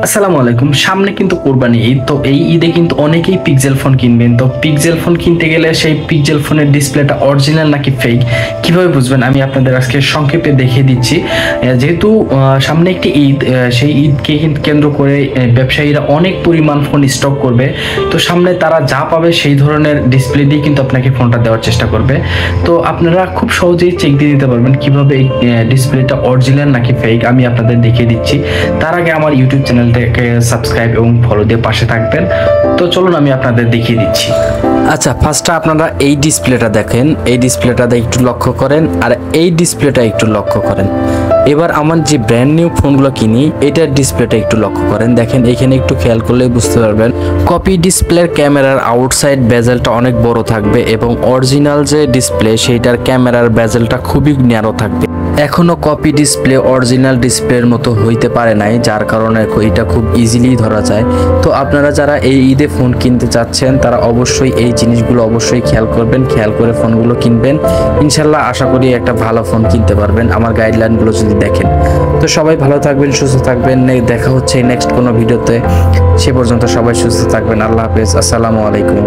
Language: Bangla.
আসসালামু আলাইকুম। সামনে কিন্তু কোরবানি ঈদ, তো এই ঈদে কিন্তু অনেকেই পিক্সেল ফোন কিনবেন। তো পিক্সেল ফোন কিনতে গেলে সেই পিক্সেল ফোনের ডিসপ্লেটা অরিজিনাল নাকি ফেক কিভাবে বুঝবেন আমি আপনাদের আজকে সংক্ষেপে দেখিয়ে দিচ্ছি। যেহেতু সামনে একটি ঈদ, সেই ঈদকে কিন্তু কেন্দ্র করে ব্যবসায়ীরা অনেক পরিমাণ ফোন স্টক করবে। তো সামনে তারা যা পাবে সেই ধরনের ডিসপ্লে দিয়ে কিন্তু আপনাকে ফোনটা দেওয়ার চেষ্টা করবে। তো আপনারা খুব সহজেই চেক দিয়ে দিতে পারবেন কিভাবে এই ডিসপ্লেটা অরিজিনাল নাকি ফেক আমি আপনাদের দেখিয়ে দিচ্ছি। তার আগে আমার ইউটিউব চ্যানেলটাকে সাবস্ক্রাইব এবং ফলো দিয়ে পাশে থাকবেন। তো চলুন আমি আপনাদের দেখিয়ে দিচ্ছি। আচ্ছা, ফার্স্টে আপনারা এই ডিসপ্লেটা দেখেন, এই ডিসপ্লেটাতে একটু লক্ষ্য করেন, আর এই ডিসপ্লেটা একটু লক্ষ্য করেন। এবার আমার যে ব্র্যান্ড নিউ ফোনগুলো কিনি এটার ডিসপ্লেটা একটু লক্ষ্য করেন। দেখেন এখানে একটু খেয়াল করলেই বুঝতে পারবেন কপি ডিসপ্লের ক্যামেরার আউটসাইড বেজেলটা অনেক বড় থাকবে এবং অরিজিনাল যে ডিসপ্লে সেইটার ক্যামেরার বেজেলটা খুবই ন্যারো থাকবে। এখনো কপি ডিসপ্লে অরিজিনাল ডিসপ্লের মতো হইতে পারে নাই, যার কারণে এটা খুব ইজিলি ধরা যায়। তো আপনারা যারা এই ঈদে ফোন কিনতে চাচ্ছেন তারা অবশ্যই এই জিনিসগুলো অবশ্যই খেয়াল করবেন, খেয়াল করে ফোনগুলো কিনবেন। ইনশাল্লাহ আশা করি একটা ভালো ফোন কিনতে পারবেন আমার গাইডলাইনগুলো যদি দেখেন। তো সবাই ভালো থাকবেন, সুস্থ থাকবেন। দেখা হচ্ছে নেক্সট কোনো ভিডিওতে। সে পর্যন্ত সবাই সুস্থ থাকবেন। আল্লাহ হাফেজ। আসসালামু আলাইকুম।